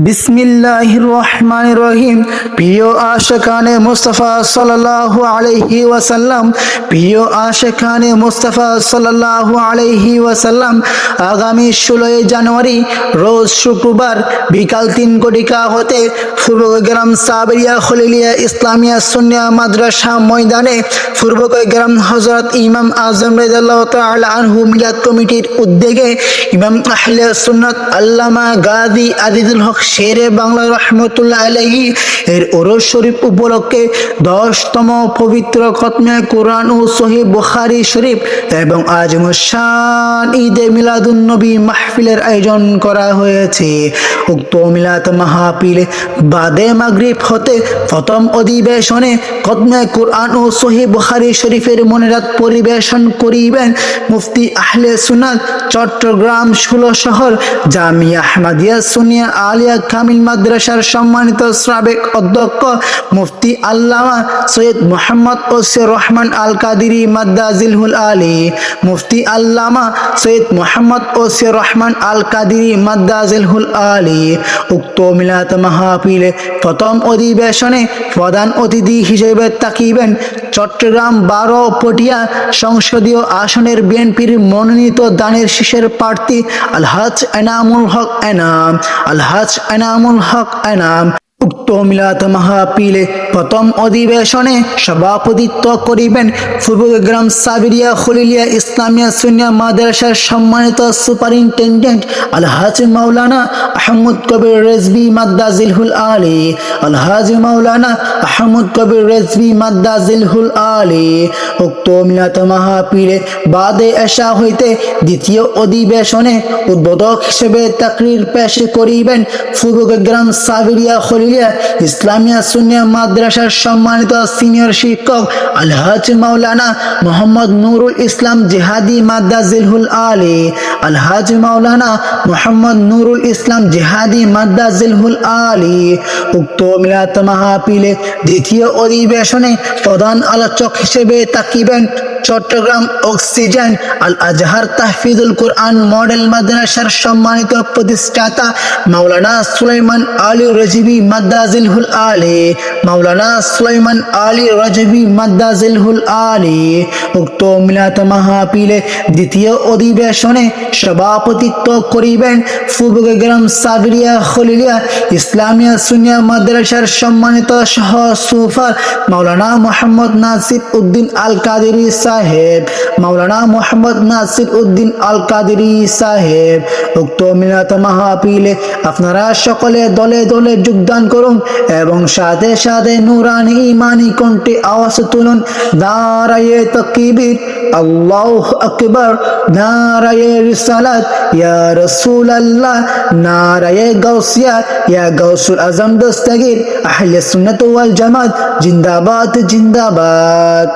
বিসমিল্লাহির রহমানির রহিম। প্রিয় আশিকানে মুস্তাফা সাল্লাল্লাহু আলাইহি ওয়াসাল্লাম, প্রিয় আশিকানে মুস্তাফা সাল্লাল্লাহু আলাইহি ওয়াসাল্লাম, আগামী 16 জানুয়ারি রোজ শুক্রবার বিকাল 3 ঘটিকা হতে পূর্বগ্রাম সাবরিয়া খলিলিয়া ইসলামিয়া সুন্নিয়া মাদ্রাসা ময়দানে পূর্বগ্রাম হযরত ইমাম আজম রাদিয়াল্লাহু তাআলা আনহু মিলাদ কমিটির উদ্যোগে ইমাম আহলে সুন্নাত আল্লামা গাজী আজিজুল হক শেরে বাংলা রহমতুল্লাহ আলাইহি এর ওরস শরীফ উপলক্ষে 10তম পবিত্র খতমে কোরআন ও সহিহ বুখারী শরীফ এবং আজমুশ শান ঈদে মিলাদুন নবী মাহফিলের আয়োজন করা হয়েছে। উক্ত মিলাদ মাহফিলে বাদে মাগরিব হতে প্রথম অধিবেশনে খতমে কোরআন ও সহিহ বুখারী শরীফের মোনাজাত পরিবেশন করিবেন মুফতি আহলে সুন্নাত চট্টগ্রাম 16 শহর জামিয়া আহমদিয়া সুন্নিয়া আলিয়া কামিল মাদ্রাসার সম্মানিত সাবেক অধ্যক্ষ মুফতি আল্লামা সৈয়দ মোহাম্মদ ওসির রহমান আল কাদিরি মাদ্দাজিলহুল আলী, মুফতি আল্লামা সৈয়দ মোহাম্মদ ওসির রহমান আল কাদিরি মাদ্দাজিলহুল আলী। উক্ত মিলাদ মাহফিলে প্রথম অধিবেশনে প্রধান অতিথি হিসেবে থাকিবেন চট্টগ্রাম 12 পটিয়া সংসদীয় আসনের বিএনপির মনোনীত দানের শীষের প্রার্থী আলহাজ এনামুল হক এনাম, আলহাজ এনামুল হক এনাম। উক্ত মিলাদ মাহফিলে প্রথম অধিবেশনে সভাপতিত্ব করিবেন পূর্বগ্রাম সাবরিয়া খলিলিয়া ইসলামিয়া সুন্নিয়া মাদ্রাসার সম্মানিত সুপারিনটেন্ডেন্ট আলহাজ মাওলানা আহমদ কবির রেজভী মাদ্দাজিলহুল আলী, আলহাজ মাওলানা আহমদ কবির রেজভী মাদ্দাজিলহুল আলী। উক্ত মিলাদ মাহফিলে বাদে এশা হইতে দ্বিতীয় অধিবেশনে উদ্বোধক হিসেবে তাকরীর পেশ করিবেন পূর্বগ্রাম সাবরিয়া খলিলিয়া ইসলামিয়া সুন্নিয়া মাদ্রাসার সম্মানিত সিনিয়র শিক্ষক আলহাজ মাওলানা মোহাম্মদ নুরুল ইসলাম জিহাদি মাদ্দাজিলহুল আলী, আলহাজ মাওলানা মোহাম্মদ নুরুল ইসলাম জিহাদি মাদ্দাজিলহুল আলী। উক্ত মিলাদ মাহফিলে দ্বিতীয় অধিবেশনে প্রধান আলোচক হিসেবে থাকিবেন চট্টগ্রাম অক্সিজেন আল আজহার তাহফিজুল কোরআন মডেল মাদ্রাসার সম্মানিত প্রতিষ্ঠাতা মাওলানা সুলাইমান আলী রাজবী মাদ্দাজিলহুল আলী, মাওলানা সুলাইমান আলী রাজবী মাদ্দাজিলহুল আলী। উক্ত মিলাদ মাহফিলে দ্বিতীয় অধিবেশনে সভাপতিত্ব করিবেন পূর্বগ্রাম সাবরিয়া খলিলিয়া ইসলামিয়া সুন্নিয়া মাদ্রাসার সম্মানিত সহ সুফার মাওলানা মোহাম্মদ নাসির উদ্দিন আল কাদেরী সাহেব, মাওলানা মোহাম্মদ নাসির উদ্দিন আল কাদেরী সাহেব। উক্ত মিলাদ মাহফিলে আপনারা সকলে দলে দলে যোগদান করুন এবং সাথে সাথে নূরানি ঈমানি কণ্ঠে আওয়াজ তুলুন নারায়ে তাকবীর, আল্লাহু আকবার, নারায়ে রিসালাত ইয়া রাসূলুল্লাহ, নারায়ে গাউসিয়া ইয়া গাউসুল আজম দস্তগীর, আহলে সুন্নাত ওয়াল জামাত জিন্দাবাদ জিন্দাবাদ।